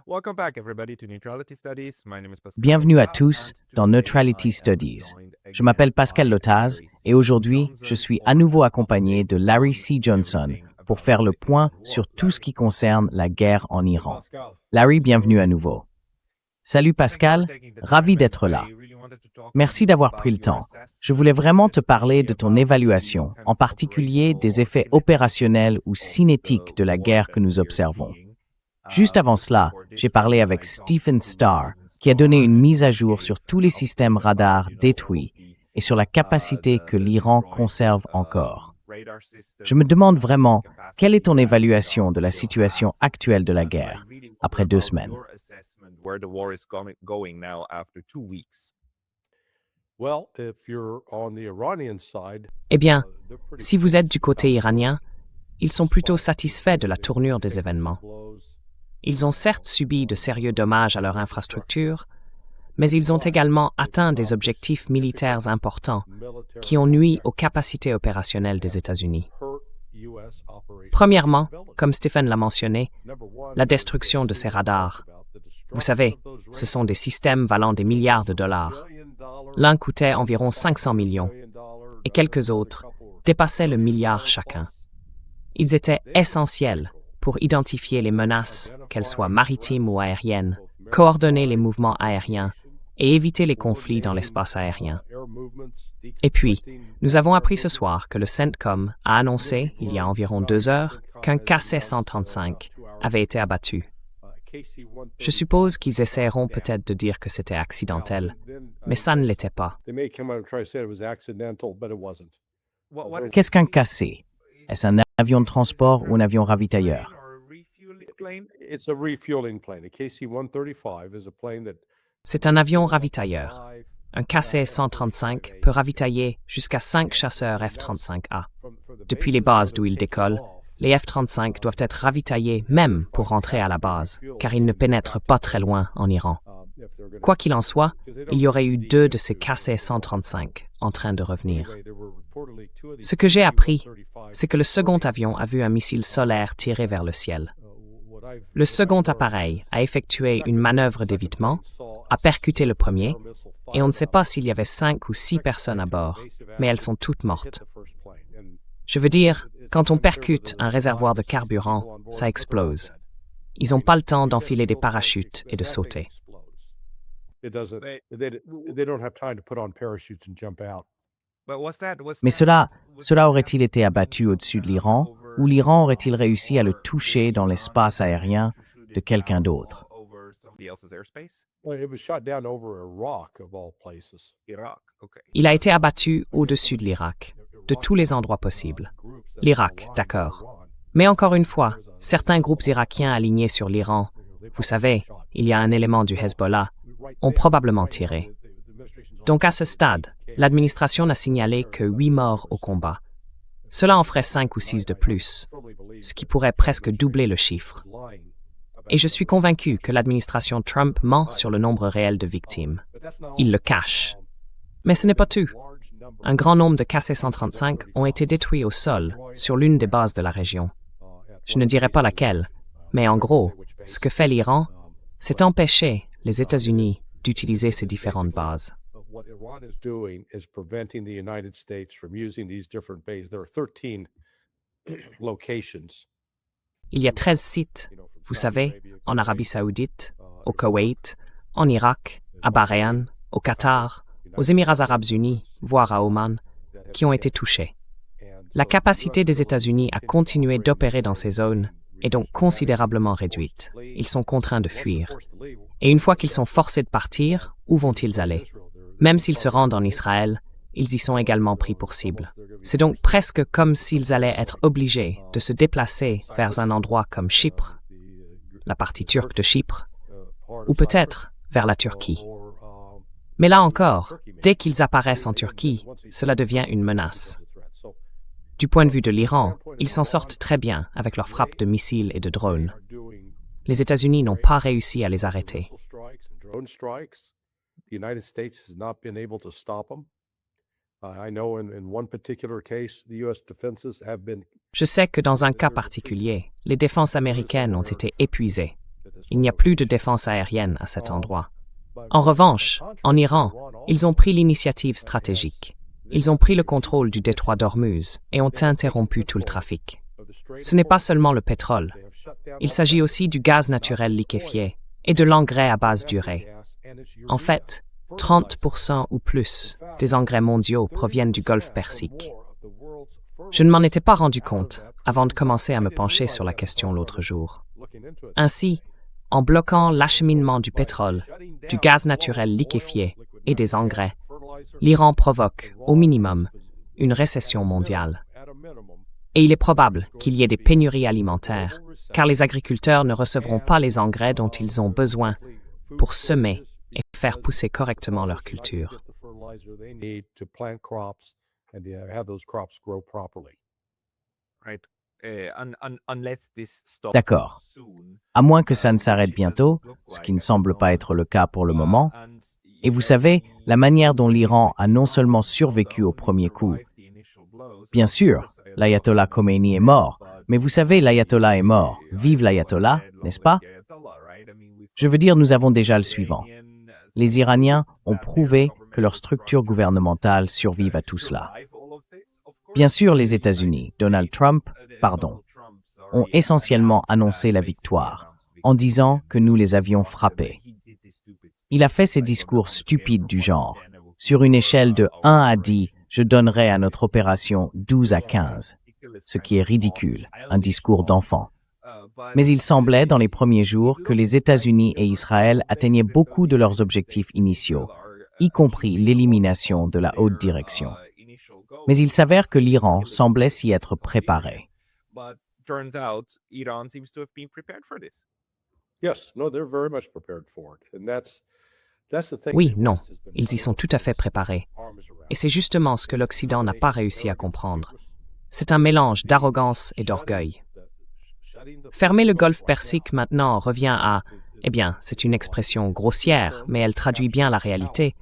Welcome back, everybody, to Neutrality Studies. My name is Pascal Bienvenue à Lotaz, tous and dans today Neutrality I am Studies. joined Je m'appelle again Pascal by Lotaz Larry et C. aujourd'hui, je Johnson suis for à nouveau an accompagné update de Larry on C. Johnson everything pour about faire le the point Iran sur war. tout ce qui concerne la guerre en Iran. Pascal. Larry, bienvenue à nouveau. Salut Pascal, ravi d'être là. Merci d'avoir pris le temps. Je voulais vraiment te parler de ton évaluation, en particulier des effets opérationnels ou cinétiques de la guerre que nous observons. Juste avant cela, j'ai parlé avec Stephen Starr, qui a donné une mise à jour sur tous les systèmes radars détruits et sur la capacité que l'Iran conserve encore. Je me demande vraiment, quelle est ton évaluation de la situation actuelle de la guerre, après 2 semaines? Well, if you're on the Iranian side, Eh bien, they're pretty si vous êtes du pissed côté about iranien, ils sont plutôt satisfaits de la tournure des événements. Ils ont certes subi de sérieux dommages à leur infrastructure, mais ils ont également atteint des objectifs militaires importants qui ont nui aux capacités opérationnelles des États-Unis. Premièrement, comme Stephen l'a mentionné, la destruction de ces radars. Vous savez, ce sont des systèmes valant des milliards de dollars. L'un coûtait environ 500 millions et quelques autres dépassaient le milliard chacun. Ils étaient essentiels pour identifier les menaces, qu'elles soient maritimes ou aériennes, coordonner les mouvements aériens et éviter les conflits dans l'espace aérien. Et puis, nous avons appris ce soir que le CENTCOM a annoncé, il y a environ 2 heures, qu'un KC-135 avait été abattu. Je suppose qu'ils essaieront peut-être de dire que c'était accidentel, mais ça ne l'était pas. They may come out and try to say it was accidental, but it wasn't. Qu'est-ce qu'un cassé? Est-ce un avion de transport ou un avion ravitailleur? It's a refueling plane. A KC-135 is a plane that C'est un avion ravitailleur. Un KC-135 peut ravitailler jusqu'à 5 chasseurs F-35A. Depuis les bases d'où ils décollent, les F-35 doivent être ravitaillés même pour rentrer à la base, car ils ne pénètrent pas très loin en Iran. Quoi qu'il en soit, il y aurait eu 2 de ces KC-135 en train de revenir. Ce que j'ai appris, c'est que le second avion a vu un missile solaire tiré vers le ciel. Le second appareil a effectué une manœuvre d'évitement, a percuté le premier, et on ne sait pas s'il y avait 5 ou 6 personnes à bord, mais elles sont toutes mortes. Je veux dire, quand on percute un réservoir de carburant, ça explose. Ils n'ont pas le temps d'enfiler des parachutes et de sauter. it doesn't. They don't have time to put on parachutes and jump out. Mais cela aurait-il été abattu au-dessus de l'Iran, ou l'Iran aurait-il réussi à le toucher dans l'espace aérien de quelqu'un d'autre? Well, it was shot down over Iraq, of all places. Il a été abattu au-dessus de l'Irak, de tous les endroits possibles. L'Irak, d'accord. Mais encore une fois, certains groupes irakiens alignés sur l'Iran, vous savez, il y a un élément du Hezbollah, ont probablement tiré. Donc à ce stade, l'administration n'a signalé que 8 morts au combat. Cela en ferait 5 ou 6 de plus, ce qui pourrait presque doubler le chiffre. Et je suis convaincu que l'administration Trump ment sur le nombre réel de victimes. Il le cache. Mais ce n'est pas tout. Un grand nombre de KC-135 ont été détruits au sol sur l'une des bases de la région. Je ne dirai pas laquelle, mais en gros, ce que fait l'Iran, c'est empêcher les États-Unis d'utiliser ces différentes bases. What Iran is doing is preventing the United States from using these different bases. There are 13 locations. Il y a 13 sites, vous savez, en Arabie Saoudite, au Koweït, en Irak, à Bahreïn, au Qatar, aux Émirats arabes unis, voire à Oman, qui ont été touchés. La capacité des États-Unis à continuer d'opérer dans ces zones est donc considérablement réduite. Ils sont contraints de fuir. Et une fois qu'ils sont forcés de partir, où vont-ils aller? Même s'ils se rendent en Israël, ils y sont également pris pour cible. C'est donc presque comme s'ils allaient être obligés de se déplacer vers un endroit comme Chypre, la partie turque de Chypre, ou peut-être vers la Turquie. Mais là encore, dès qu'ils apparaissent en Turquie, cela devient une menace. Du point de vue de l'Iran, ils s'en sortent très bien avec leurs frappes de missiles et de drones. Les États-Unis n'ont pas réussi à les arrêter. The United States has not been able to stop them. I know in one particular case, the U.S. defenses have been. Je sais que dans un cas particulier, les défenses américaines ont été épuisées. Il n'y a plus de défense aérienne à cet endroit. En revanche, en Iran, ils ont pris l'initiative stratégique. Ils ont pris le contrôle du détroit d'Ormuz et ont interrompu tout le trafic. Ce n'est pas seulement le pétrole. Il s'agit aussi du gaz naturel liquéfié et de l'engrais à base d'urée. En fait, 30% ou plus des engrais mondiaux proviennent du golfe Persique. Je ne m'en étais pas rendu compte avant de commencer à me pencher sur la question l'autre jour. Ainsi, en bloquant l'acheminement du pétrole, du gaz naturel liquéfié et des engrais, l'Iran provoque, au minimum, une récession mondiale. Et il est probable qu'il y ait des pénuries alimentaires, car les agriculteurs ne recevront pas les engrais dont ils ont besoin pour semer et faire pousser correctement leur culture. D'accord. À moins que ça ne s'arrête bientôt, ce qui ne semble pas être le cas pour le moment. Et vous savez, la manière dont l'Iran a non seulement survécu au premier coup. Bien sûr, l'ayatollah Khomeini est mort, mais vous savez, l'ayatollah est mort. Vive l'ayatollah, n'est-ce pas? Je veux dire, nous avons déjà le suivant. Les Iraniens ont prouvé que leurs structures gouvernementales survivent à tout cela. Bien sûr, les États-Unis, Donald Trump, ont essentiellement annoncé la victoire, en disant que nous les avions frappés. Il a fait ces discours stupides du genre. Sur une échelle de 1 à 10, je donnerai à notre opération 12 à 15, ce qui est ridicule, un discours d'enfant. Mais il semblait, dans les premiers jours, que les États-Unis et Israël atteignaient beaucoup de leurs objectifs initiaux, y compris l'élimination de la haute direction. Mais il s'avère que l'Iran semblait s'y être préparé. Oui, non, ils y sont tout à fait préparés. Et c'est justement ce que l'Occident n'a pas réussi à comprendre. C'est un mélange d'arrogance et d'orgueil. Fermer le golfe Persique maintenant revient à, c'est une expression grossière, mais elle traduit bien la réalité.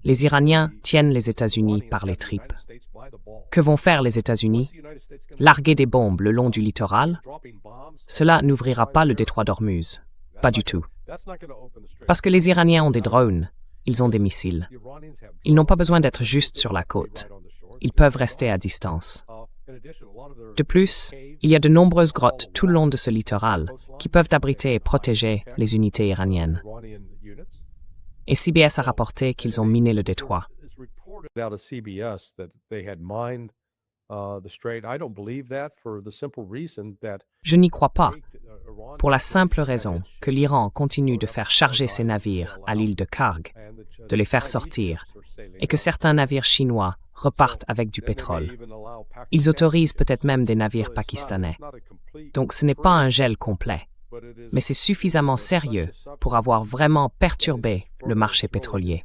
Les Iraniens tiennent les États-Unis par les tripes. Que vont faire les États-Unis? Larguer des bombes le long du littoral? Cela n'ouvrira pas le détroit d'Ormuz. Pas du tout. Parce que les Iraniens ont des drones, ils ont des missiles. Ils n'ont pas besoin d'être juste sur la côte. Ils peuvent rester à distance. De plus, il y a de nombreuses grottes tout le long de ce littoral qui peuvent abriter et protéger les unités iraniennes. Et CBS a rapporté qu'ils ont miné le détroit. Je n'y crois pas, pour la simple raison que l'Iran continue de faire charger ses navires à l'île de Karg, de les faire sortir, et que certains navires chinois repartent avec du pétrole. Ils autorisent peut-être même des navires pakistanais. Donc ce n'est pas un gel complet, mais c'est suffisamment sérieux pour avoir vraiment perturbé le marché pétrolier.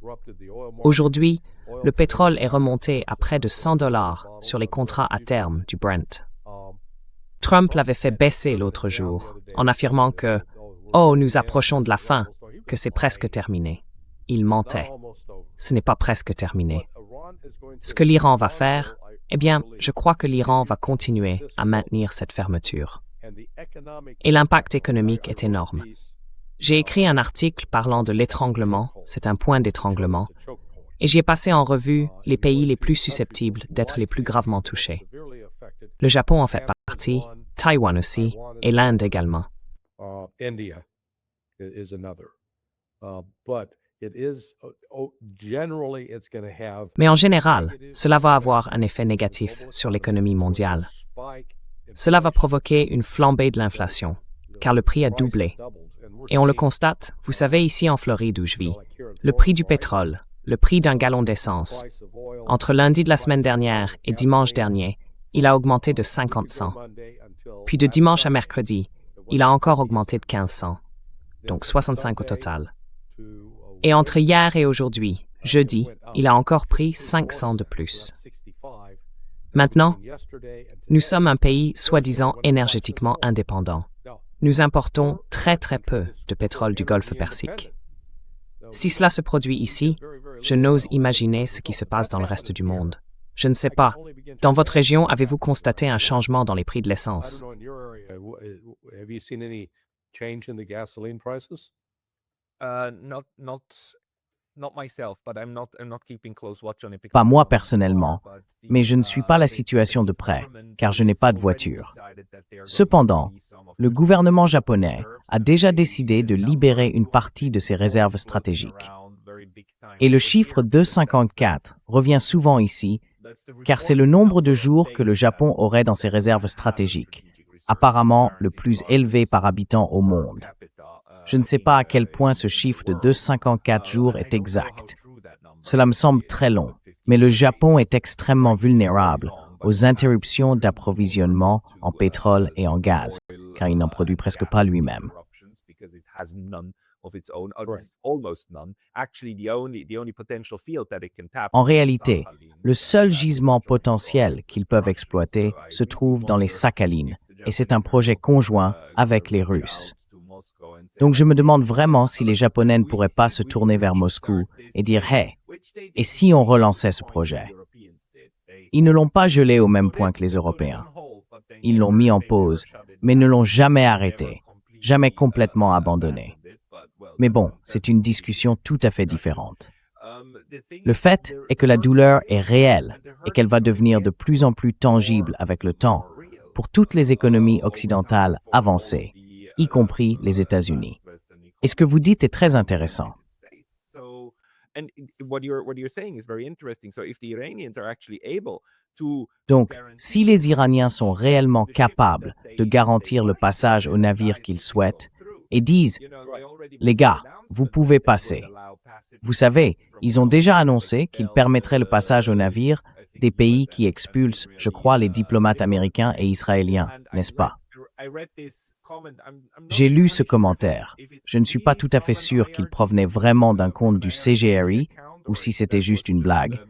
Aujourd'hui, le pétrole est remonté à près de $100 sur les contrats à terme du Brent. Trump l'avait fait baisser l'autre jour, en affirmant que « Oh, nous approchons de la fin, que c'est presque terminé ». Il mentait. Ce n'est pas presque terminé. Ce que l'Iran va faire, je crois que l'Iran va continuer à maintenir cette fermeture. Et l'impact économique est énorme. J'ai écrit un article parlant de l'étranglement, c'est un point d'étranglement, et j'y ai passé en revue les pays les plus susceptibles d'être les plus gravement touchés. Le Japon en fait partie, Taïwan aussi, et l'Inde également. Mais en général, cela va avoir un effet négatif sur l'économie mondiale. Cela va provoquer une flambée de l'inflation, car le prix a doublé. Et on le constate, vous savez, ici en Floride où je vis, le prix du pétrole, le prix d'un gallon d'essence, entre lundi de la semaine dernière et dimanche dernier, il a augmenté de 50 cents. Puis de dimanche à mercredi, il a encore augmenté de 15 cents, donc 65 au total. Et entre hier et aujourd'hui, jeudi, il a encore pris 5 cents de plus. Maintenant, nous sommes un pays soi-disant énergétiquement indépendant. Nous importons très très peu de pétrole du golfe Persique. Si cela se produit ici, je n'ose imaginer ce qui se passe dans le reste du monde. Je ne sais pas. Dans votre région, avez-vous constaté un changement dans les prix de l'essence? change in the gasoline prices? Not myself, but I'm not keeping close watch on it. Pas moi personnellement, mais je ne suis pas la situation de près, car je n'ai pas de voiture. Cependant, le gouvernement japonais a déjà décidé de libérer une partie de ses réserves stratégiques. Et le chiffre 254 revient souvent ici, car c'est le nombre de jours que le Japon aurait dans ses réserves stratégiques, apparemment le plus élevé par habitant au monde. Je ne sais pas à quel point ce chiffre de 254 jours est exact. Cela me semble très long, mais le Japon est extrêmement vulnérable aux interruptions d'approvisionnement en pétrole et en gaz, car il n'en produit presque pas lui-même. En réalité, le seul gisement potentiel qu'ils peuvent exploiter se trouve dans les Sakhalines, et c'est un projet conjoint avec les Russes. Donc je me demande vraiment si les Japonais ne pourraient pas se tourner vers Moscou et dire « Hey, et si on relançait ce projet ?» Ils ne l'ont pas gelé au même point que les Européens. Ils l'ont mis en pause, mais ne l'ont jamais arrêté, jamais complètement abandonné. Mais bon, c'est une discussion tout à fait différente. Le fait est que la douleur est réelle et qu'elle va devenir de plus en plus tangible avec le temps pour toutes les économies occidentales avancées, y compris les États-Unis. Et ce que vous dites est très intéressant. Donc, si les Iraniens sont réellement capables de garantir le passage aux navires qu'ils souhaitent et disent « Les gars, vous pouvez passer », vous savez, ils ont déjà annoncé qu'ils permettraient le passage aux navires des pays qui expulsent, je crois, les diplomates américains et israéliens, n'est-ce pas? J'ai lu ce commentaire. Je ne suis pas tout à fait sûr qu'il provenait vraiment d'un compte du CGRI ou si c'était juste une blague.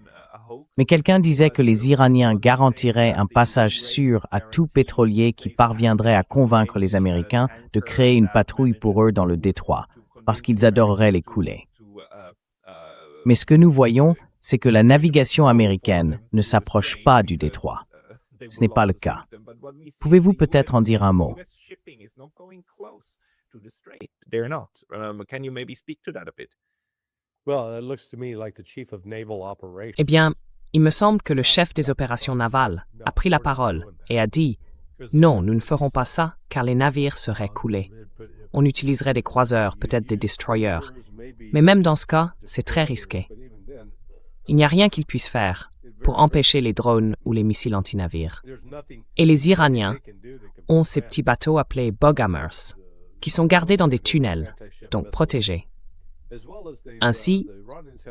Mais quelqu'un disait que les Iraniens garantiraient un passage sûr à tout pétrolier qui parviendrait à convaincre les Américains de créer une patrouille pour eux dans le détroit, parce qu'ils adoreraient les couler. Mais ce que nous voyons, c'est que la navigation américaine ne s'approche pas du détroit. Ce n'est pas le cas. Pouvez-vous peut-être en dire un mot? Eh bien, il me semble que le chef des opérations navales a pris la parole et a dit « Non, nous ne ferons pas ça car les navires seraient coulés. On utiliserait des croiseurs, peut-être des destroyers. Mais même dans ce cas, c'est très risqué. Il n'y a rien qu'ils puissent faire pour empêcher les drones ou les missiles anti-navires. Et les Iraniens ont ces petits bateaux appelés boghammers, qui sont gardés dans des tunnels, donc protégés. Ainsi,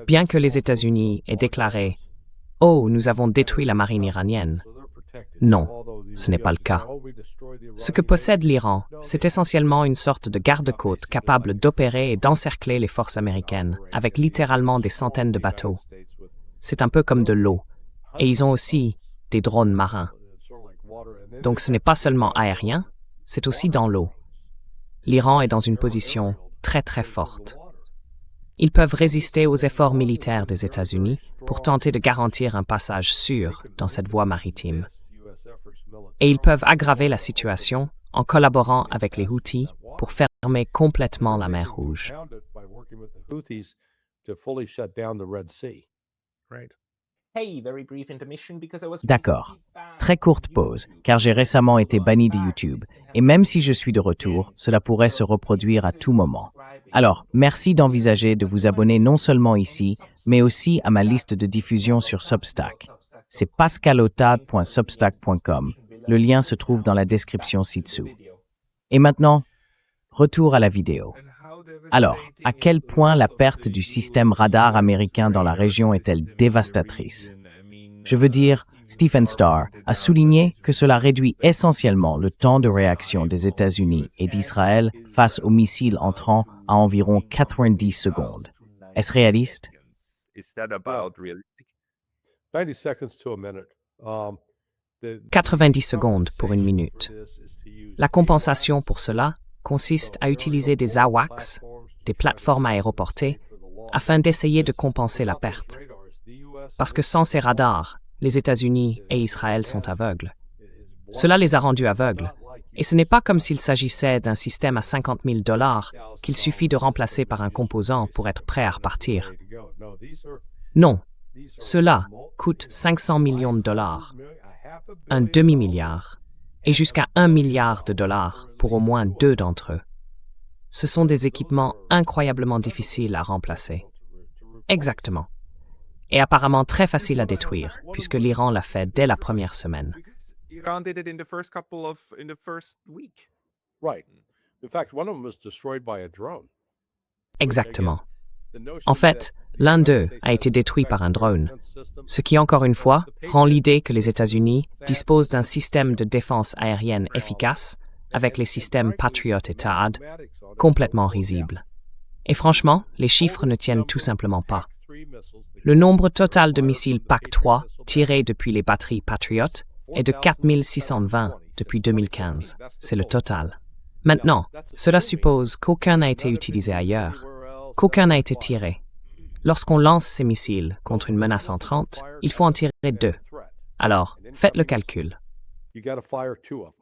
bien que les États-Unis aient déclaré « Oh, nous avons détruit la marine iranienne », non, ce n'est pas le cas. Ce que possède l'Iran, c'est essentiellement une sorte de garde-côte capable d'opérer et d'encercler les forces américaines, avec littéralement des centaines de bateaux. C'est un peu comme de l'eau. Et ils ont aussi des drones marins. Donc ce n'est pas seulement aérien, c'est aussi dans l'eau. L'Iran est dans une position très très forte. Ils peuvent résister aux efforts militaires des États-Unis pour tenter de garantir un passage sûr dans cette voie maritime. Et ils peuvent aggraver la situation en collaborant avec les Houthis pour fermer complètement la mer Rouge. D'accord. Très courte pause, car j'ai récemment été banni de YouTube. Et même si je suis de retour, cela pourrait se reproduire à tout moment. Alors, merci d'envisager de vous abonner non seulement ici, mais aussi à ma liste de diffusion sur Substack. C'est pascalotade.substack.com. Le lien se trouve dans la description ci-dessous. Et maintenant, retour à la vidéo. Alors, à quel point la perte du système radar américain dans la région est-elle dévastatrice? Je veux dire, Stephen Starr a souligné que cela réduit essentiellement le temps de réaction des États-Unis et d'Israël face aux missiles entrants à environ 90 secondes. Est-ce réaliste? 90 secondes pour une minute. La compensation pour cela consiste à utiliser des AWACS, des plateformes aéroportées, afin d'essayer de compenser la perte. Parce que sans ces radars, les États-Unis et Israël sont aveugles. Cela les a rendus aveugles, Et ce n'est pas comme s'il s'agissait d'un système à 50 000 $ qu'il suffit de remplacer par un composant pour être prêt à repartir. Non, cela coûte 500 millions de dollars, un demi-milliard, et jusqu'à 1 milliard de dollars pour au moins 2 d'entre eux. Ce sont des équipements incroyablement difficiles à remplacer. Exactement. Et apparemment très faciles à détruire, puisque l'Iran l'a fait dès la première semaine. Iran did it in the first week. Right. In fact, one of them was destroyed by a drone. Exactement. En fait, l'un d'eux a été détruit par un drone, ce qui, encore une fois, rend l'idée que les États-Unis disposent d'un système de défense aérienne efficace, avec les systèmes Patriot et THAAD, complètement risible. Et franchement, les chiffres ne tiennent tout simplement pas. Le nombre total de missiles PAC-3 tirés depuis les batteries Patriot est de 4620 depuis 2015. C'est le total. Maintenant, cela suppose qu'aucun n'a été utilisé ailleurs, qu'aucun n'a été tiré. Lorsqu'on lance ces missiles contre une menace entrante, il faut en tirer 2. Alors, faites le calcul. You got to fire 2 of them.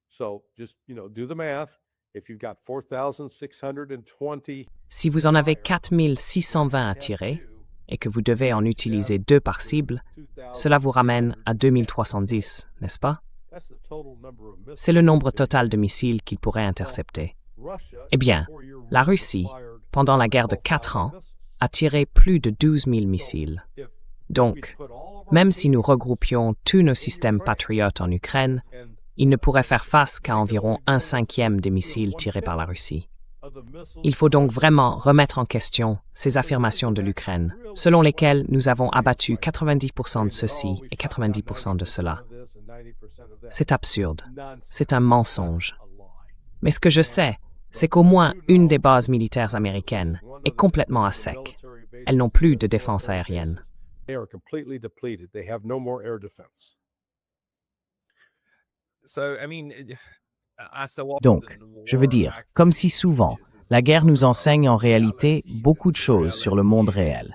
So just, do the math. If you've got 4,620. Si vous en avez 4620 à tirer et que vous devez en utiliser 2 par cible, cela vous ramène à 2310, n'est-ce pas? C'est le nombre total de missiles qu'il pourrait intercepter. Eh bien, la Russie, pendant la guerre de 4 ans, a tiré plus de 12 000 missiles. Donc, même si nous regroupions tous nos systèmes Patriot en Ukraine, il ne pourrait faire face qu'à environ 1/5 des missiles tirés par la Russie. Il faut donc vraiment remettre en question ces affirmations de l'Ukraine, selon lesquelles nous avons abattu 90% de ceci et 90% de cela. C'est absurde. C'est un mensonge. Mais ce que je sais, c'est qu'au moins une des bases militaires américaines est complètement à sec. Elles n'ont plus de défense aérienne. Donc, je veux dire, comme si souvent, la guerre nous enseigne en réalité beaucoup de choses sur le monde réel.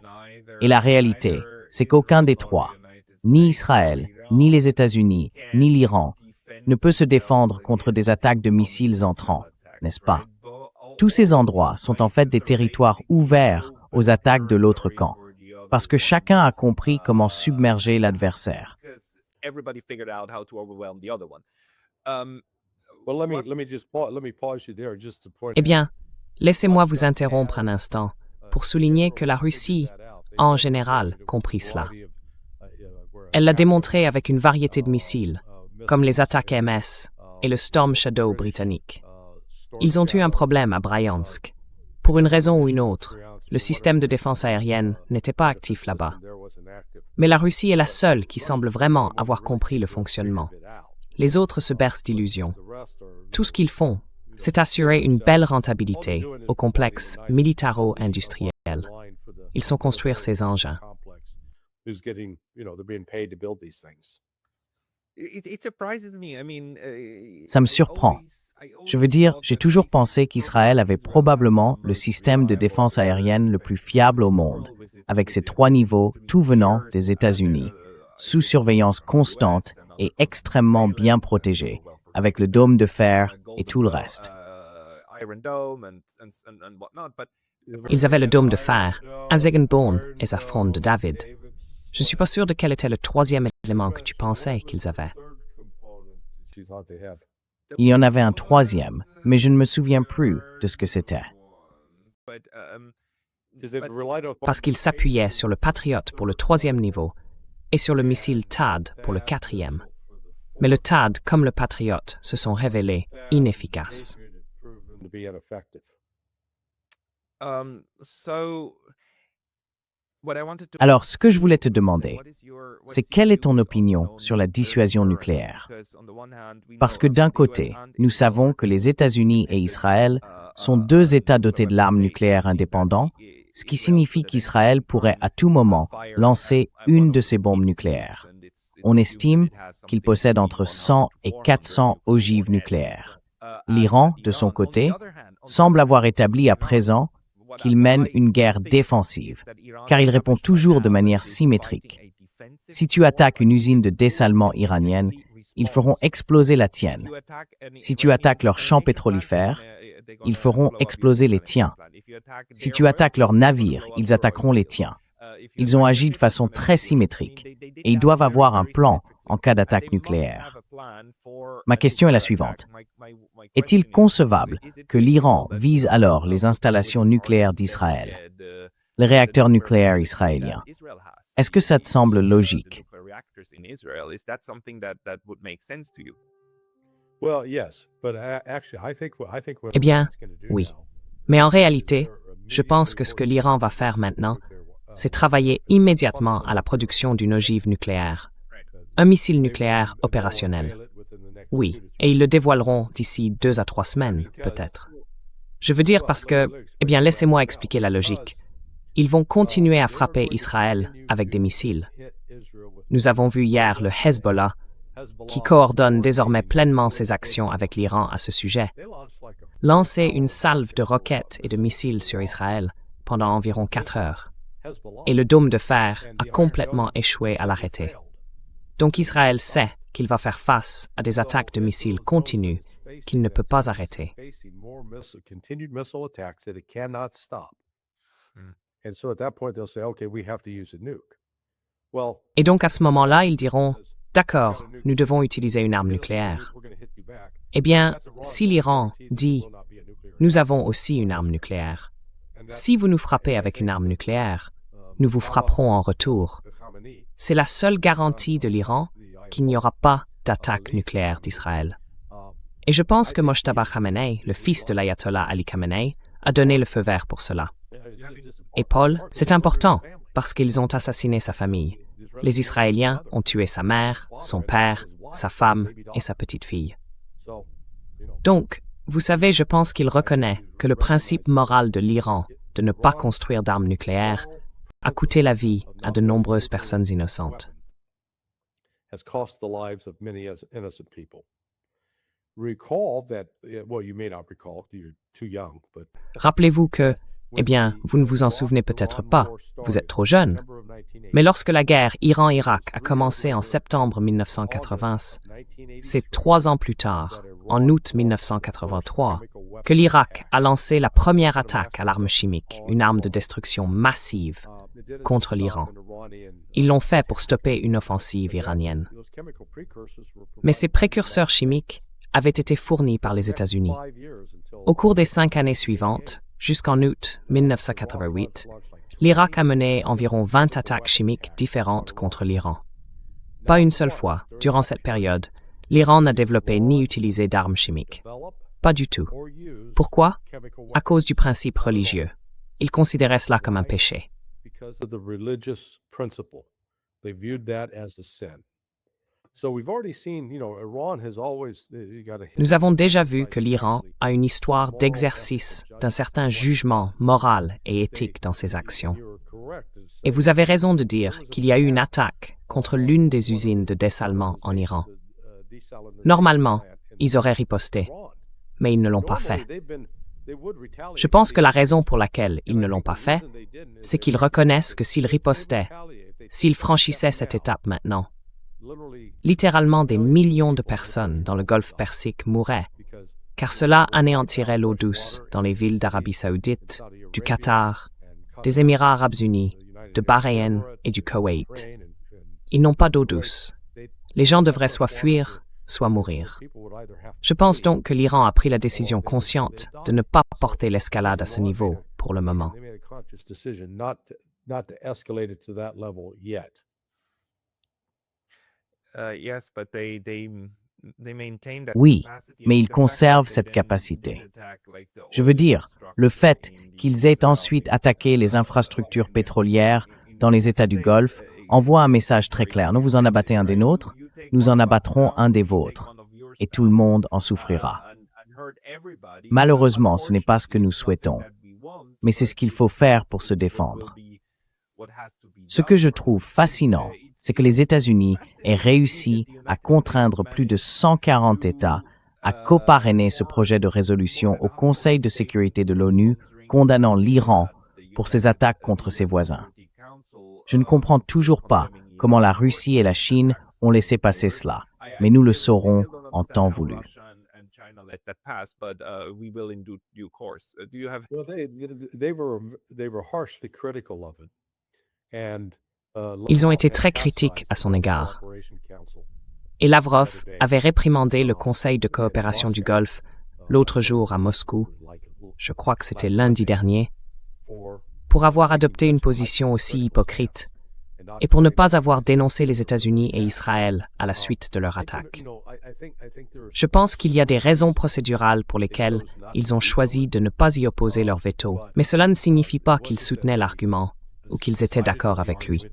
Et la réalité, c'est qu'aucun des trois, ni Israël, ni les États-Unis, ni l'Iran, ne peut se défendre contre des attaques de missiles entrants, n'est-ce pas? Tous ces endroits sont en fait des territoires ouverts aux attaques de l'autre camp, parce que chacun a compris comment submerger l'adversaire. Eh bien, laissez-moi vous interrompre un instant pour souligner que la Russie, en général, compris cela. Elle l'a démontré avec une variété de missiles, comme les attaques MS et le Storm Shadow britannique. Ils ont eu un problème à Bryansk. Pour une raison ou une autre, le système de défense aérienne n'était pas actif là-bas. Mais la Russie est la seule qui semble vraiment avoir compris le fonctionnement. Les autres se bercent d'illusions. Tout ce qu'ils font, c'est assurer une belle rentabilité au complexe militaro-industriel. Ils sont construire ces engins. Ça me surprend. Je veux dire, j'ai toujours pensé qu'Israël avait probablement le système de défense aérienne le plus fiable au monde, avec ses 3 niveaux, tout venant des États-Unis, sous surveillance constante et extrêmement bien protégé, avec le dôme de fer et tout le reste. Ils avaient le dôme de fer, Anzegenborn et sa fronde de David. Je ne suis pas sûr de quel était le 3e élément que tu pensais qu'ils avaient. Il y en avait un 3e, mais je ne me souviens plus de ce que c'était. Parce qu'ils s'appuyaient sur le Patriot pour le 3e niveau et sur le missile THAAD pour le 4e. Mais le THAAD comme le Patriot se sont révélés inefficaces. Alors, ce que je voulais te demander, c'est quelle est ton opinion sur la dissuasion nucléaire? Parce que d'un côté, nous savons que les États-Unis et Israël sont 2 États dotés de l'arme nucléaire indépendants, ce qui signifie qu'Israël pourrait à tout moment lancer une de ces bombes nucléaires. On estime qu'il possède entre 100 et 400 ogives nucléaires. L'Iran, de son côté, semble avoir établi à présent qu'il mène une guerre défensive, car il répond toujours de manière symétrique. Si tu attaques une usine de dessalement iranienne, ils feront exploser la tienne. Si tu attaques leurs champs pétrolifères, ils feront exploser les tiens. Si tu attaques leurs navires, ils attaqueront les tiens. Ils ont agi de façon très symétrique et ils doivent avoir un plan en cas d'attaque nucléaire. Ma question est la suivante. Est-il concevable que l'Iran vise alors les installations nucléaires d'Israël, les réacteurs nucléaires israéliens? Est-ce que ça te semble logique? Eh bien, oui. Mais en réalité, je pense que ce que l'Iran va faire maintenant, c'est travailler immédiatement à la production d'une ogive nucléaire, un missile nucléaire opérationnel. Oui, et ils le dévoileront d'ici 2 à 3 semaines, peut-être. Je veux dire parce que, eh bien, laissez-moi expliquer la logique. Ils vont continuer à frapper Israël avec des missiles. Nous avons vu hier le Hezbollah, qui coordonne désormais pleinement ses actions avec l'Iran à ce sujet, lancer une salve de roquettes et de missiles sur Israël pendant environ 4 heures. Et le dôme de fer a complètement échoué à l'arrêter. Donc Israël sait qu'il va faire face à des attaques de missiles continues qu'il ne peut pas arrêter. Et donc à ce moment-là, ils diront « D'accord, nous devons utiliser une arme nucléaire. » Eh bien, si l'Iran dit « Nous avons aussi une arme nucléaire. Si vous nous frappez avec une arme nucléaire, nous vous frapperons en retour. » C'est la seule garantie de l'Iran qu'il n'y aura pas d'attaque nucléaire d'Israël. Et je pense que Mojtaba Khamenei, le fils de l'ayatollah Ali Khamenei, a donné le feu vert pour cela. Et Paul, c'est important, parce qu'ils ont assassiné sa famille. Les Israéliens ont tué sa mère, son père, sa femme et sa petite-fille. Donc, vous savez, je pense qu'il reconnaît que le principe moral de l'Iran de ne pas construire d'armes nucléaires a coûté la vie à de nombreuses personnes innocentes. Rappelez-vous que, eh bien, vous ne vous en souvenez peut-être pas, vous êtes trop jeune, mais lorsque la guerre Iran-Irak a commencé en septembre 1980, c'est 3 ans plus tard, en août 1983, que l'Irak a lancé la première attaque à l'arme chimique, une arme de destruction massive, contre l'Iran. Ils l'ont fait pour stopper une offensive iranienne. Mais ces précurseurs chimiques avaient été fournis par les États-Unis. Au cours des 5 années suivantes, jusqu'en août 1988, l'Irak a mené environ 20 attaques chimiques différentes contre l'Iran. Pas une seule fois, durant cette période, l'Iran n'a développé ni utilisé d'armes chimiques. Pas du tout. Pourquoi? À cause du principe religieux. Ils considéraient cela comme un péché. Nous avons déjà vu que l'Iran a une histoire d'exercice d'un certain jugement moral et éthique dans ses actions. Et vous avez raison de dire qu'il y a eu une attaque contre l'une des usines de dessalement en Iran. Normalement, ils auraient riposté, mais ils ne l'ont pas fait. Je pense que la raison pour laquelle ils ne l'ont pas fait, c'est qu'ils reconnaissent que s'ils ripostaient, s'ils franchissaient cette étape maintenant, littéralement des millions de personnes dans le golfe Persique mourraient, car cela anéantirait l'eau douce dans les villes d'Arabie Saoudite, du Qatar, des Émirats arabes unis, de Bahreïn et du Koweït. Ils n'ont pas d'eau douce. Les gens devraient soit fuir, soit mourir. Je pense donc que l'Iran a pris la décision consciente de ne pas porter l'escalade à ce niveau pour le moment. Oui, mais ils conservent cette capacité. Je veux dire, le fait qu'ils aient ensuite attaqué les infrastructures pétrolières dans les États du Golfe envoie un message très clair. Non, vous en abattez un des nôtres, nous en abattrons un des vôtres, et tout le monde en souffrira. Malheureusement, ce n'est pas ce que nous souhaitons, mais c'est ce qu'il faut faire pour se défendre. Ce que je trouve fascinant, c'est que les États-Unis aient réussi à contraindre plus de 140 États à coparrainer ce projet de résolution au Conseil de sécurité de l'ONU condamnant l'Iran pour ses attaques contre ses voisins. Je ne comprends toujours pas comment la Russie et la Chine ont laissé passer cela. mais nous le saurons en temps voulu. Well, they were harshly critical of it. And Ils ont été très critiques à son égard. Et Lavrov avait réprimandé le Conseil de coopération du Golfe l'autre jour à Moscou, je crois que c'était lundi dernier, pour avoir adopté une position aussi hypocrite et pour ne pas avoir dénoncé les États-Unis et Israël à la suite de leur attaque. Je pense qu'il y a des raisons procédurales pour lesquelles ils ont choisi de ne pas y opposer leur veto, mais cela ne signifie pas qu'ils soutenaient l'argument ou qu'ils étaient d'accord avec lui.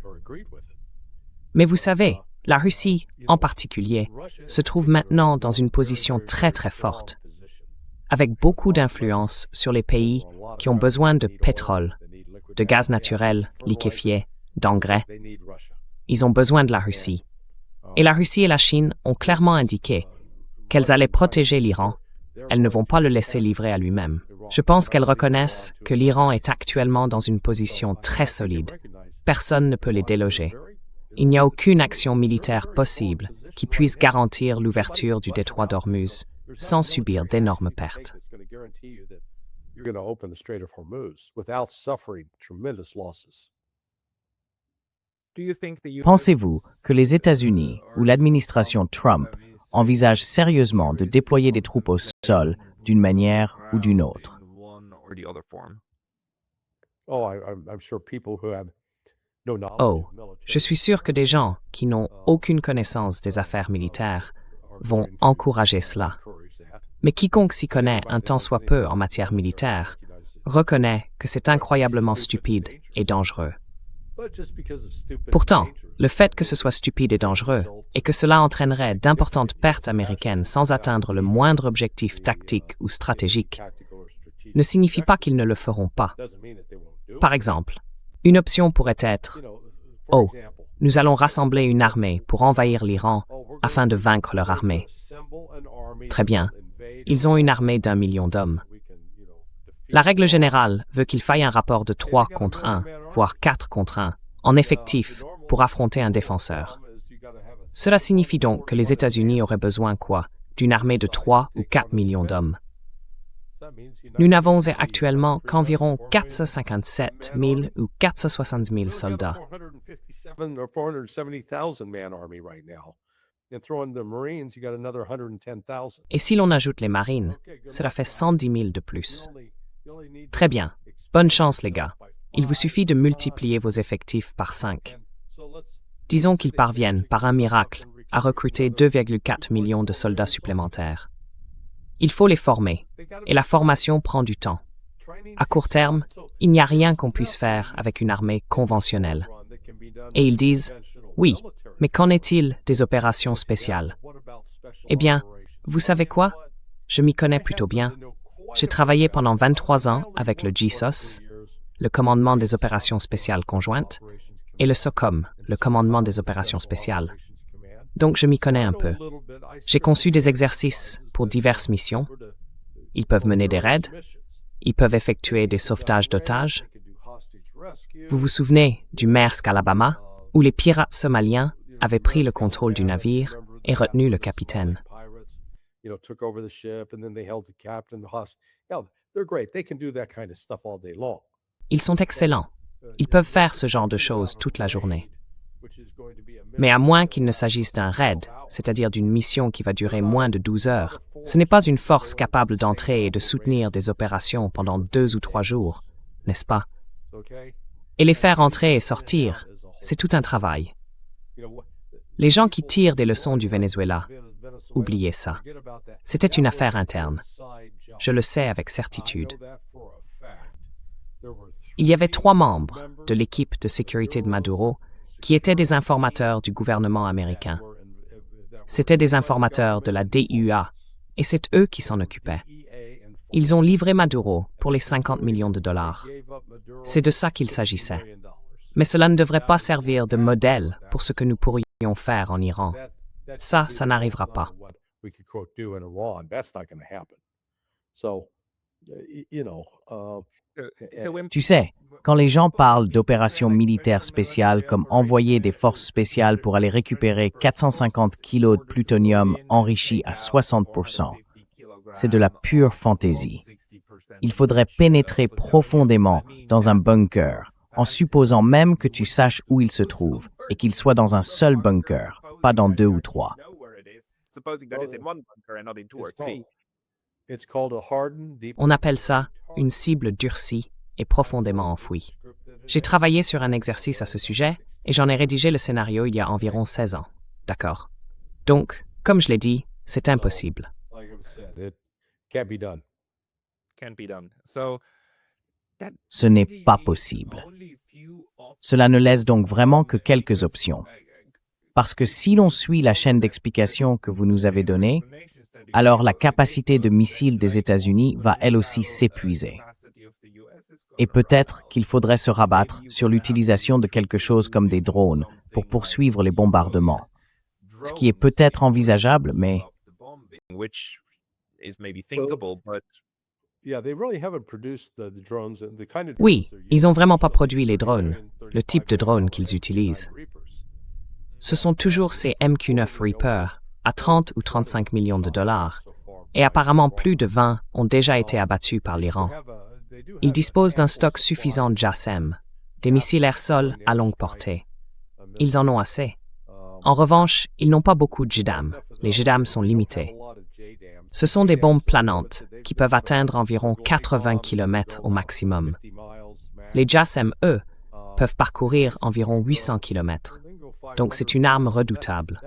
Mais vous savez, la Russie, en particulier, se trouve maintenant dans une position très très forte, avec beaucoup d'influence sur les pays qui ont besoin de pétrole, de gaz naturel liquéfié, d'engrais. Ils ont besoin de la Russie. Et la Russie et la Chine ont clairement indiqué qu'elles allaient protéger l'Iran. Elles ne vont pas le laisser livrer à lui-même. Je pense qu'elles reconnaissent que l'Iran est actuellement dans une position très solide. Personne ne peut les déloger. Il n'y a aucune action militaire possible qui puisse garantir l'ouverture du détroit d'Ormuz sans subir d'énormes pertes. Pensez-vous que les États-Unis ou l'administration Trump envisagent sérieusement de déployer des troupes au sol d'une manière ou d'une autre? Oh, je suis sûr que des gens qui n'ont aucune connaissance des affaires militaires vont encourager cela. Mais quiconque s'y connaît un tant soit peu en matière militaire reconnaît que c'est incroyablement stupide et dangereux. Pourtant, le fait que ce soit stupide et dangereux et que cela entraînerait d'importantes pertes américaines sans atteindre le moindre objectif tactique ou stratégique ne signifie pas qu'ils ne le feront pas. Par exemple, une option pourrait être « Oh, nous allons rassembler une armée pour envahir l'Iran afin de vaincre leur armée. » Très bien, ils ont une armée d'1 million d'hommes. La règle générale veut qu'il faille un rapport de 3 contre 1, voire 4 contre 1, en effectif pour affronter un défenseur. Cela signifie donc que les États-Unis auraient besoin quoi? D'une armée de 3 ou 4 millions d'hommes. Nous n'avons actuellement qu'environ 457 000 ou 460 000 soldats. Et si l'on ajoute les marines, cela fait 110 000 de plus. Très bien. Bonne chance, les gars. Il vous suffit de multiplier vos effectifs par 5. Disons qu'ils parviennent, par un miracle, à recruter 2,4 millions de soldats supplémentaires. Il faut les former, et la formation prend du temps. À court terme, il n'y a rien qu'on puisse faire avec une armée conventionnelle. Et ils disent, oui, mais qu'en est-il des opérations spéciales? Eh bien, vous savez quoi? Je m'y connais plutôt bien. J'ai travaillé pendant 23 ans avec le GSOS, le commandement des opérations spéciales conjointes, et le SOCOM, le commandement des opérations spéciales. Donc je m'y connais un peu. J'ai conçu des exercices pour diverses missions. Ils peuvent mener des raids. Ils peuvent effectuer des sauvetages d'otages. Vous vous souvenez du Maersk Alabama, où les pirates somaliens avaient pris le contrôle du navire et retenu le capitaine. Ils sont excellents. Ils peuvent faire ce genre de choses toute la journée. Mais à moins qu'il ne s'agisse d'un raid, c'est-à-dire d'une mission qui va durer moins de 12 heures, ce n'est pas une force capable d'entrer et de soutenir des opérations pendant 2 ou 3 jours, n'est-ce pas? Et les faire entrer et sortir, c'est tout un travail. Les gens qui tirent des leçons du Venezuela, oubliez ça. C'était une affaire interne. Je le sais avec certitude. Il y avait 3 membres de l'équipe de sécurité de Maduro qui étaient des informateurs du gouvernement américain. C'étaient des informateurs de la DIA, et c'est eux qui s'en occupaient. Ils ont livré Maduro pour les 50 millions de dollars. C'est de ça qu'il s'agissait. Mais cela ne devrait pas servir de modèle pour ce que nous pourrions faire en Iran. Ça n'arrivera pas. Tu sais, Quand les gens parlent d'opérations militaires spéciales comme envoyer des forces spéciales pour aller récupérer 450 kilos de plutonium enrichi à 60%, c'est de la pure fantaisie. Il faudrait pénétrer profondément dans un bunker, en supposant même que tu saches où il se trouve et qu'il soit dans un seul bunker, pas dans 2 ou 3. On appelle ça une cible durcie et profondément enfouie. J'ai travaillé sur un exercice à ce sujet et j'en ai rédigé le scénario il y a environ 16 ans. D'accord? Donc, comme je l'ai dit, c'est impossible. Ce n'est pas possible. Cela ne laisse donc vraiment que quelques options. Parce que si l'on suit la chaîne d'explication que vous nous avez donnée, alors la capacité de missiles des États-Unis va elle aussi s'épuiser. Et peut-être qu'il faudrait se rabattre sur l'utilisation de quelque chose comme des drones pour poursuivre les bombardements. Ce qui est peut-être envisageable, mais oui, ils n'ont vraiment pas produit les drones, le type de drone qu'ils utilisent. Ce sont toujours ces MQ-9 Reaper à 30 ou 35 millions de dollars, et apparemment plus de 20 ont déjà été abattus par l'Iran. Ils disposent d'un stock suffisant de JASSM, des missiles air-sol à longue portée. Ils en ont assez. En revanche, ils n'ont pas beaucoup de JDAM. Les JDAM sont limités. Ce sont des bombes planantes qui peuvent atteindre environ 80 km au maximum. Les JASSM, eux, peuvent parcourir environ 800 km. Donc c'est une arme redoutable.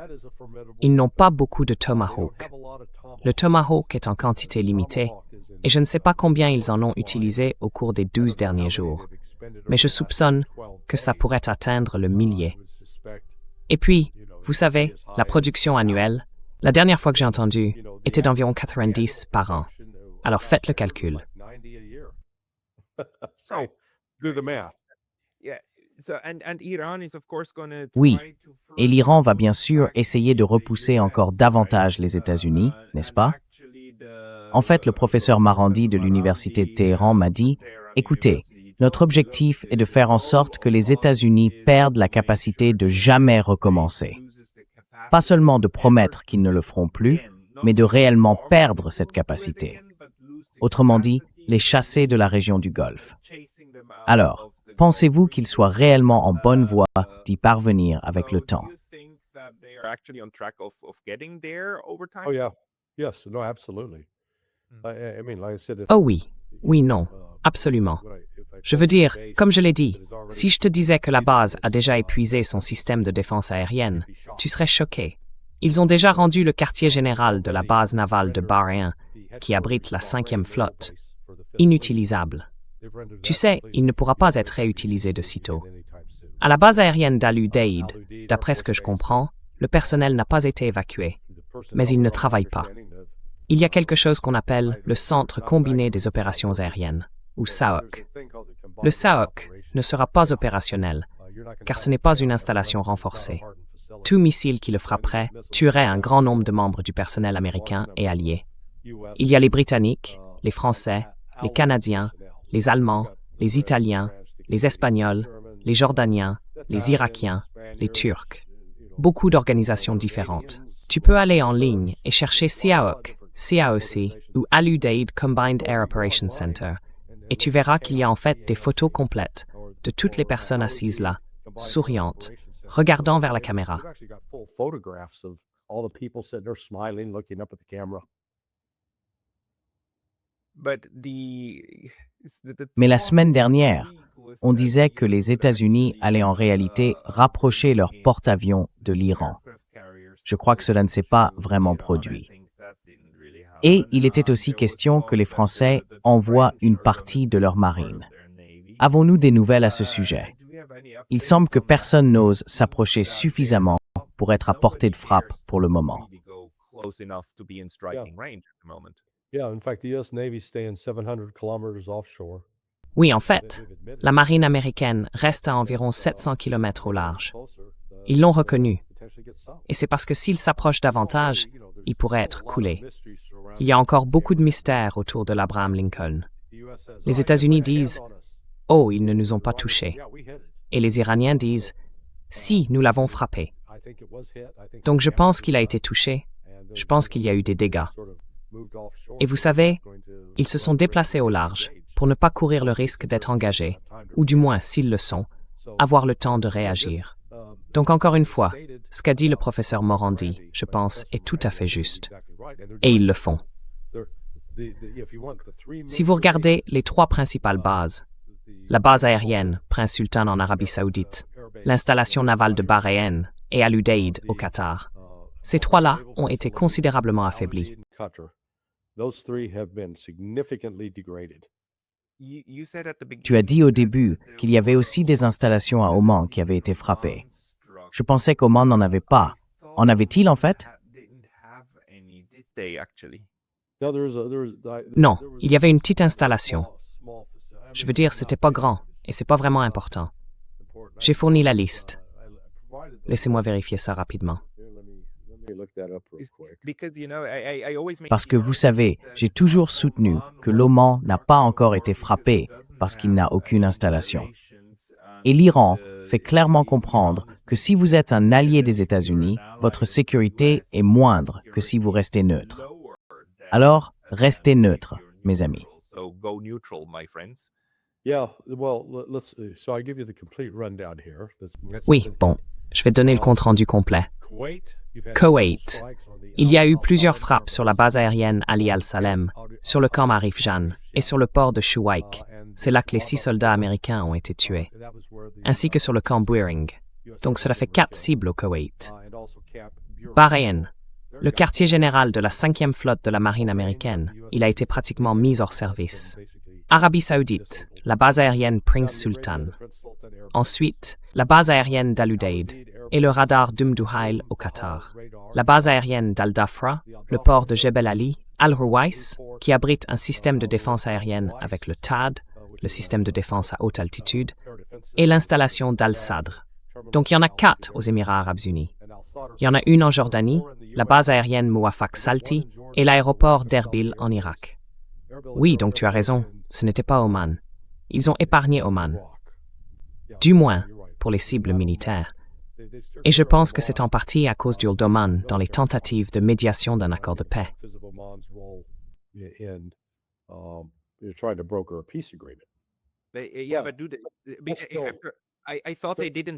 Ils n'ont pas beaucoup de Tomahawk. Le Tomahawk est en quantité limitée et je ne sais pas combien ils en ont utilisé au cours des 12 derniers jours. Mais je soupçonne que ça pourrait atteindre le millier. Et puis, vous savez, la production annuelle, la dernière fois que j'ai entendu, était d'environ 90 par an. Alors faites le calcul. oui, et l'Iran va bien sûr essayer de repousser encore davantage les États-Unis, n'est-ce pas? En fait, le professeur Marandi de l'Université de Téhéran m'a dit « Écoutez, notre objectif est de faire en sorte que les États-Unis perdent la capacité de jamais recommencer. Pas seulement de promettre qu'ils ne le feront plus, mais de réellement perdre cette capacité. Autrement dit, les chasser de la région du Golfe. Alors, pensez-vous qu'ils soient réellement en bonne voie d'y parvenir avec le temps? Oh oui, oui, non, absolument. Je veux dire, comme je l'ai dit, si je te disais que la base a déjà épuisé son système de défense aérienne, tu serais choqué. Ils ont déjà rendu le quartier général de la base navale de Bahreïn, qui abrite la 5e flotte, inutilisable. Tu sais, il ne pourra pas être réutilisé de sitôt. À la base aérienne d'Al-Udeid, d'après ce que je comprends, le personnel n'a pas été évacué, mais il ne travaille pas. Il y a quelque chose qu'on appelle le Centre combiné des opérations aériennes, ou SAOC. Le SAOC ne sera pas opérationnel, car ce n'est pas une installation renforcée. Tout missile qui le frapperait tuerait un grand nombre de membres du personnel américain et alliés. Il y a les Britanniques, les Français, les Canadiens, les Allemands, les Italiens, les Espagnols, les Jordaniens, les Irakiens, les Turcs. Beaucoup d'organisations différentes. Tu peux aller en ligne et chercher SAOC, CAOC ou Al-Udeid Combined Air Operations Center, et tu verras qu'il y a en fait des photos complètes de toutes les personnes assises là, souriantes, regardant vers la caméra. Mais la semaine dernière, on disait que les États-Unis allaient en réalité rapprocher leur porte-avions de l'Iran. Je crois que cela ne s'est pas vraiment produit. Et il était aussi question que les Français envoient une partie de leur marine. Avons-nous des nouvelles à ce sujet? Il semble que personne n'ose s'approcher suffisamment pour être à portée de frappe pour le moment. Oui, en fait, la marine américaine reste à environ 700 km au large. Ils l'ont reconnu. Et c'est parce que s'ils s'approchent davantage, ils pourraient être coulés. Il y a encore beaucoup de mystères autour de l'Abraham Lincoln. Les États-Unis disent « Oh, ils ne nous ont pas touchés ». Et les Iraniens disent « Si, nous l'avons frappé ». Donc je pense qu'il a été touché. Je pense qu'il y a eu des dégâts. Et vous savez, ils se sont déplacés au large pour ne pas courir le risque d'être engagés, ou du moins, s'ils le sont, avoir le temps de réagir. Donc encore une fois, ce qu'a dit le professeur Morandi, je pense, est tout à fait juste. Et ils le font. Si vous regardez les 3 principales bases, la base aérienne, Prince Sultan en Arabie Saoudite, l'installation navale de Bahreïn et Al Udeid au Qatar, ces 3-là ont été considérablement affaiblis. Tu as dit au début qu'il y avait aussi des installations à Oman qui avaient été frappées. Je pensais qu'Oman n'en avait pas. En avait-il en fait? Non, il y avait une petite installation. Je veux dire, c'était pas grand, et c'est pas vraiment important. J'ai fourni la liste. Laissez-moi vérifier ça rapidement. Parce que vous savez, j'ai toujours soutenu que l'Oman n'a pas encore été frappé parce qu'il n'a aucune installation. Et l'Iran fait clairement comprendre que si vous êtes un allié des États-Unis, votre sécurité est moindre que si vous restez neutre. Alors, restez neutre, mes amis. Oui, bon, je vais donner le compte-rendu complet. Koweït. Il y a eu plusieurs frappes sur la base aérienne Ali Al-Salem, sur le camp Arif Jan et sur le port de Shuwaik. C'est là que les 6 soldats américains ont été tués, ainsi que sur le camp Buering. Donc cela fait 4 cibles au Koweït. Bahreïn. Le quartier général de la 5e flotte de la marine américaine, il a été pratiquement mis hors service. Arabie Saoudite, la base aérienne Prince Sultan. Ensuite, la base aérienne d'Al Udeid et le radar d'Umduhail au Qatar. La base aérienne d'Al Dafra, le port de Jebel Ali, Al Ruwais, qui abrite un système de défense aérienne avec le THAAD, le système de défense à haute altitude, et l'installation d'Al Sadr. Donc il y en a 4 aux Émirats arabes unis. Il y en a une en Jordanie, la base aérienne Muwafaq Salti et l'aéroport d'Erbil en Irak. Oui, donc tu as raison, ce n'était pas Oman. Ils ont épargné Oman. Du moins, pour les cibles militaires. Et je pense que c'est en partie à cause du rôle d'Oman dans les tentatives de médiation d'un accord de paix.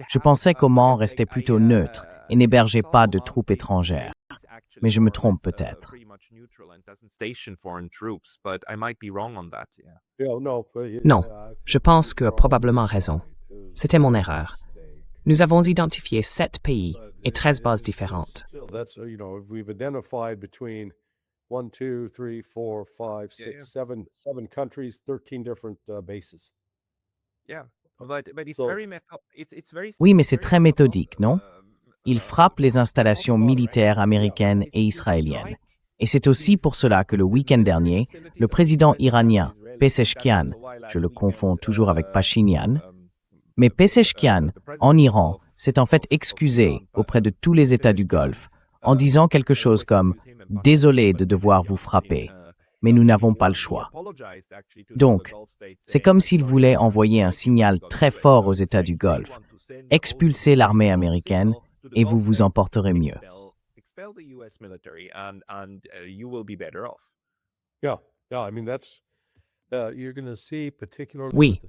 Je pensais qu'Oman restait plutôt neutre et n'hébergeait pas de troupes étrangères. Mais je me trompe peut-être. Non, je pense que tu as probablement raison. C'était mon erreur. Nous avons identifié 7 pays et 13 bases différentes. Oui, mais c'est très méthodique, non? Ils frappent les installations militaires américaines et israéliennes. Et c'est aussi pour cela que le week-end dernier, le président iranien, Pezeshkian, je le confonds toujours avec Pachinian, mais Pezeshkian, en Iran, s'est en fait excusé auprès de tous les États du Golfe en disant quelque chose comme « Désolé de devoir vous frapper, mais nous n'avons pas le choix ». Donc, c'est comme s'il voulait envoyer un signal très fort aux États du Golfe. Expulsez l'armée américaine et vous vous en porterez mieux. Oui,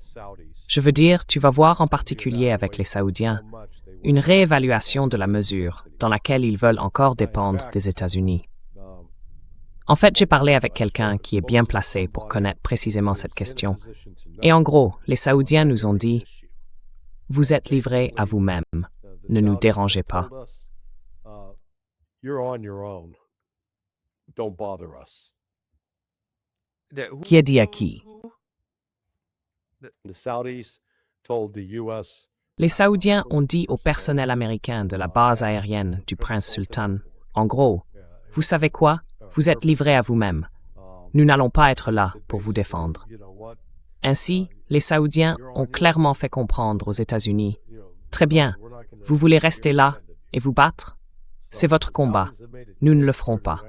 je veux dire, tu vas voir en particulier avec les Saoudiens une réévaluation de la mesure dans laquelle ils veulent encore dépendre des États-Unis. En fait, j'ai parlé avec quelqu'un qui est bien placé pour connaître précisément cette question. Et en gros, les Saoudiens nous ont dit « Vous êtes livrés à vous-même, ne nous dérangez pas ». Qui a dit à qui? Les Saoudiens ont dit au personnel américain de la base aérienne du Prince Sultan, en gros, « Vous savez quoi? Vous êtes livrés à vous-même. Nous n'allons pas être là pour vous défendre. » Ainsi, les Saoudiens ont clairement fait comprendre aux États-Unis, « Très bien, vous voulez rester là et vous battre? C'est votre combat. Nous ne le ferons pas. »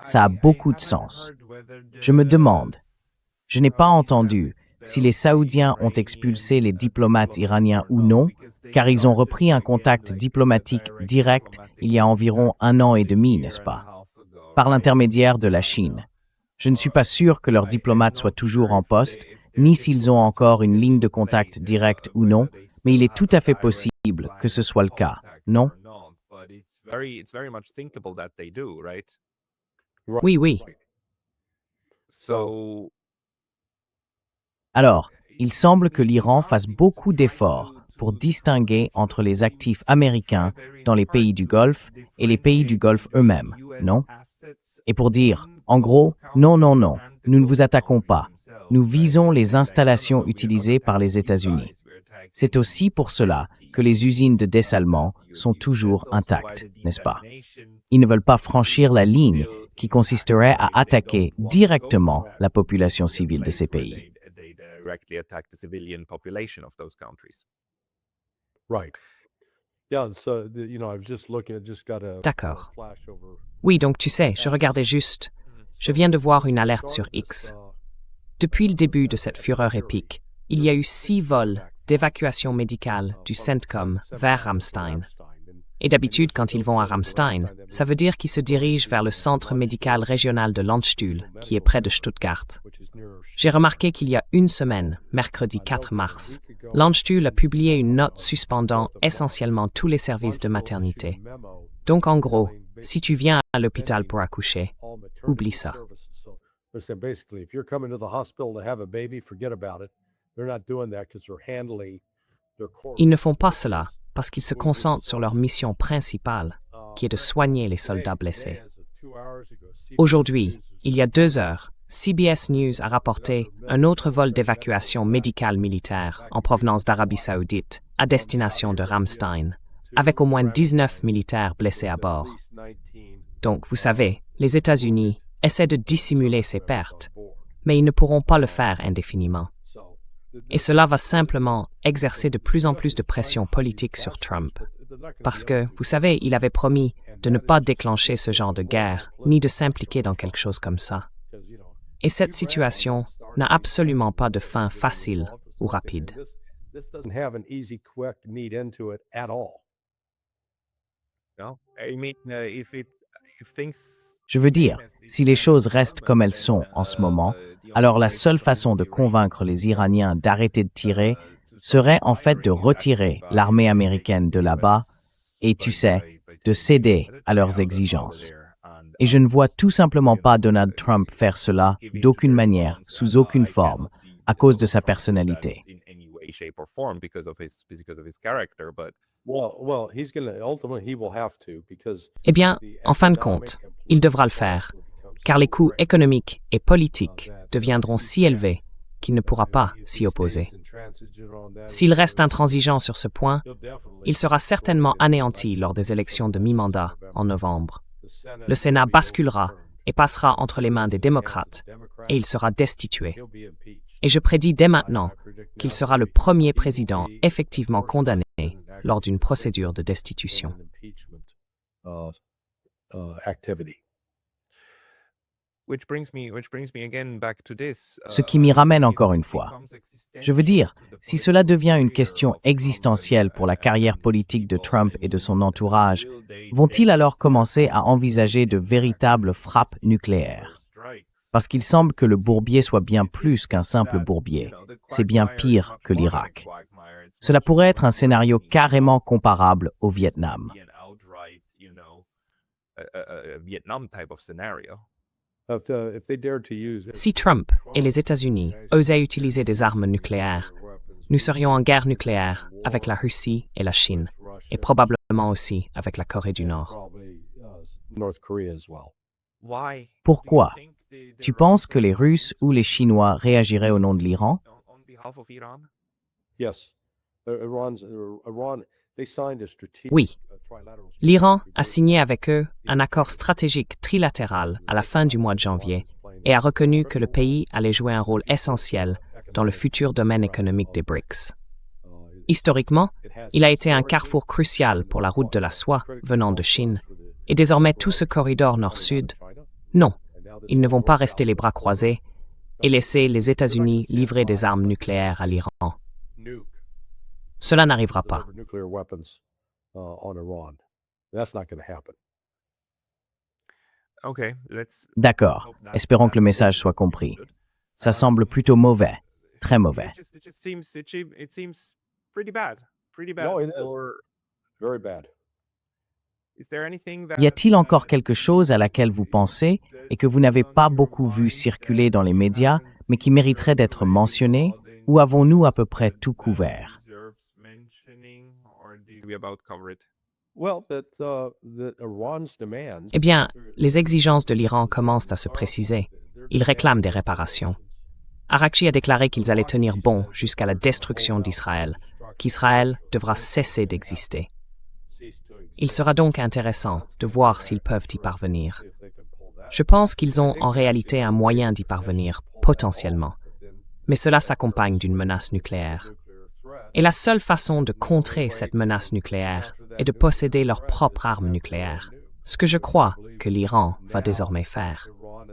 Ça a beaucoup de sens. Je me demande, je n'ai pas entendu si les Saoudiens ont expulsé les diplomates iraniens ou non, car ils ont repris un contact diplomatique direct il y a environ 1 an et demi, n'est-ce pas? Par l'intermédiaire de la Chine. Je ne suis pas sûr que leurs diplomates soient toujours en poste, ni s'ils ont encore une ligne de contact directe ou non, mais il est tout à fait possible que ce soit le cas, non? Oui, oui. Alors, il semble que l'Iran fasse beaucoup d'efforts pour distinguer entre les actifs américains dans les pays du Golfe et les pays du Golfe eux-mêmes, non? Et pour dire, en gros, non, non, non, nous ne vous attaquons pas. Nous visons les installations utilisées par les États-Unis. C'est aussi pour cela que les usines de dessalement sont toujours intactes, n'est-ce pas? Ils ne veulent pas franchir la ligne qui consisterait à attaquer directement la population civile de ces pays. Right. Yeah, so I was just looking, I just got a D'accord. flash over. Oui, donc tu sais, je regardais juste. Je viens de voir une alerte sur X. Depuis le début de cette fureur épique, il y a eu 6 vols d'évacuation médicale du CENTCOM vers Ramstein. Et d'habitude, quand ils vont à Ramstein, ça veut dire qu'ils se dirigent vers le centre médical régional de Landstuhl, qui est près de Stuttgart. J'ai remarqué qu'il y a une semaine, mercredi 4 mars, Landstuhl a publié une note suspendant essentiellement tous les services de maternité. Donc en gros, si tu viens à l'hôpital pour accoucher, oublie ça. Ils ne font pas cela parce qu'ils se concentrent sur leur mission principale, qui est de soigner les soldats blessés. Aujourd'hui, il y a 2 heures, CBS News a rapporté un autre vol d'évacuation médicale militaire en provenance d'Arabie Saoudite à destination de Ramstein, avec au moins 19 militaires blessés à bord. Donc, vous savez, les États-Unis essaient de dissimuler ces pertes, mais ils ne pourront pas le faire indéfiniment. Et cela va simplement exercer de plus en plus de pression politique sur Trump. Parce que, vous savez, il avait promis de ne pas déclencher ce genre de guerre, ni de s'impliquer dans quelque chose comme ça. Et cette situation n'a absolument pas de fin facile ou rapide. Je veux dire, si les choses restent comme elles sont en ce moment, alors la seule façon de convaincre les Iraniens d'arrêter de tirer serait en fait de retirer l'armée américaine de là-bas et, tu sais, de céder à leurs exigences. Et je ne vois tout simplement pas Donald Trump faire cela d'aucune manière, sous aucune forme, à cause de sa personnalité. Eh bien, en fin de compte, il devra le faire, car les coûts économiques et politiques deviendront si élevés qu'il ne pourra pas s'y opposer. S'il reste intransigeant sur ce point, il sera certainement anéanti lors des élections de mi-mandat en novembre. Le Sénat basculera et passera entre les mains des démocrates, et il sera destitué. Et je prédis dès maintenant qu'il sera le premier président effectivement condamné lors d'une procédure de destitution. Ce qui m'y ramène encore une fois. Je veux dire, si cela devient une question existentielle pour la carrière politique de Trump et de son entourage, vont-ils alors commencer à envisager de véritables frappes nucléaires? Parce qu'il semble que le bourbier soit bien plus qu'un simple bourbier. C'est bien pire que l'Irak. Cela pourrait être un scénario carrément comparable au Vietnam. Si Trump et les États-Unis osaient utiliser des armes nucléaires, nous serions en guerre nucléaire avec la Russie et la Chine, et probablement aussi avec la Corée du Nord. Pourquoi? Tu penses que les Russes ou les Chinois réagiraient au nom de l'Iran? Oui. L'Iran a signé avec eux un accord stratégique trilatéral à la fin du mois de janvier et a reconnu que le pays allait jouer un rôle essentiel dans le futur domaine économique des BRICS. Historiquement, il a été un carrefour crucial pour la route de la soie venant de Chine, Et désormais tout ce corridor nord-sud? Non, ils ne vont pas rester les bras croisés et laisser les États-Unis livrer des armes nucléaires à l'Iran. Cela n'arrivera pas. Okay, D'accord. Espérons que le message soit compris. Ça semble plutôt mauvais. Très mauvais. It just seems pretty bad. Pretty bad. No, it is. Or Very bad. is there anything that Y a-t-il encore quelque chose à laquelle vous pensez et que vous n'avez pas beaucoup vu circuler dans les médias, mais qui mériterait d'être mentionné, ou avons-nous à peu près tout couvert? Eh bien, les exigences de l'Iran commencent à se préciser. Ils réclament des réparations. Araqchi a déclaré qu'ils allaient tenir bon jusqu'à la destruction d'Israël, qu'Israël devra cesser d'exister. Il sera donc intéressant de voir s'ils peuvent y parvenir. Je pense qu'ils ont en réalité un moyen d'y parvenir, potentiellement. Mais cela s'accompagne d'une menace nucléaire. Et la seule façon de contrer cette menace nucléaire est de posséder leur propre arme nucléaire, ce que je crois que l'Iran va désormais faire.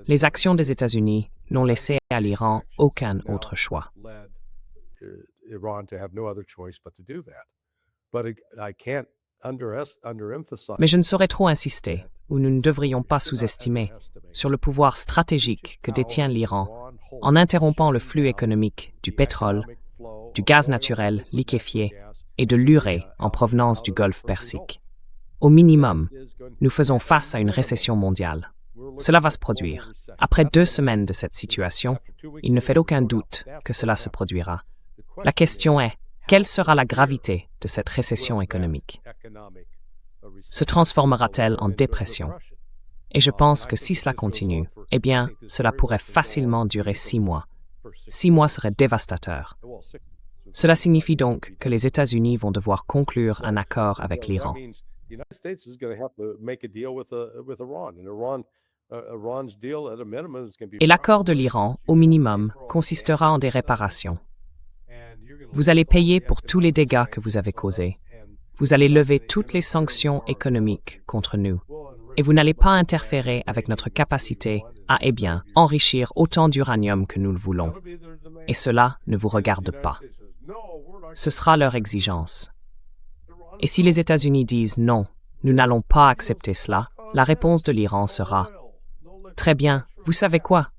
Les actions des États-Unis n'ont laissé à l'Iran aucun autre choix. Mais je ne saurais trop insister, ou nous ne devrions pas sous-estimer, sur le pouvoir stratégique que détient l'Iran en interrompant le flux économique du pétrole, du gaz naturel liquéfié et de l'urée en provenance du Golfe Persique. Au minimum, nous faisons face à une récession mondiale. Cela va se produire. Après 2 semaines de cette situation, il ne fait aucun doute que cela se produira. La question est, quelle sera la gravité de cette récession économique? Se transformera-t-elle en dépression? Et je pense que si cela continue, eh bien, cela pourrait facilement durer 6 mois. 6 mois seraient dévastateurs. Cela signifie donc que les États-Unis vont devoir conclure un accord avec l'Iran. Et l'accord de l'Iran, au minimum, consistera en des réparations. Vous allez payer pour tous les dégâts que vous avez causés. Vous allez lever toutes les sanctions économiques contre nous. Et vous n'allez pas interférer avec notre capacité à, eh bien, enrichir autant d'uranium que nous le voulons. Et cela ne vous regarde pas. Ce sera leur exigence. Et si les États-Unis disent non, nous n'allons pas accepter cela, la réponse de l'Iran sera « Très bien, vous savez quoi?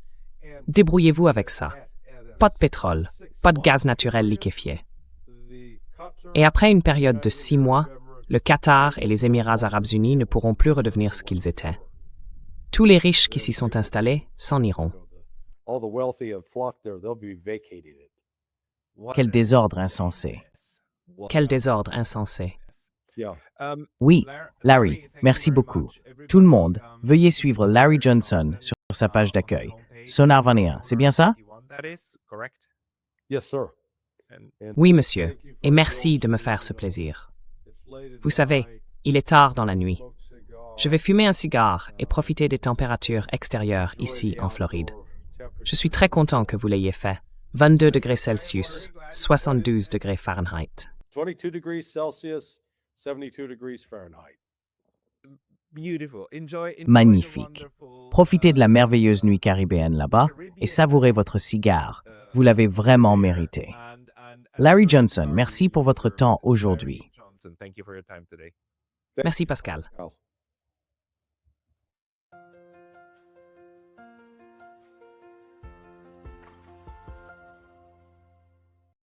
Débrouillez-vous avec ça. Pas de pétrole, pas de gaz naturel liquéfié. » Et après une période de 6 mois, le Qatar et les Émirats arabes unis ne pourront plus redevenir ce qu'ils étaient. Tous les riches qui s'y sont installés s'en iront. Quel désordre insensé. Quel désordre insensé. Oui, Larry, merci beaucoup. Tout le monde, veuillez suivre Larry Johnson sur sa page d'accueil. Sonar 21, c'est bien ça? Oui, monsieur, et merci de me faire ce plaisir. Vous savez, il est tard dans la nuit. Je vais fumer un cigare et profiter des températures extérieures ici en Floride. Je suis très content que vous l'ayez fait. 22 degrés Celsius, 72 degrés Fahrenheit. 22 degrees Celsius, 72 degrees Fahrenheit. Magnifique. Profitez de la merveilleuse nuit caribéenne là-bas et savourez votre cigare. Vous l'avez vraiment mérité. Larry Johnson, merci pour votre temps aujourd'hui. Merci, Pascal.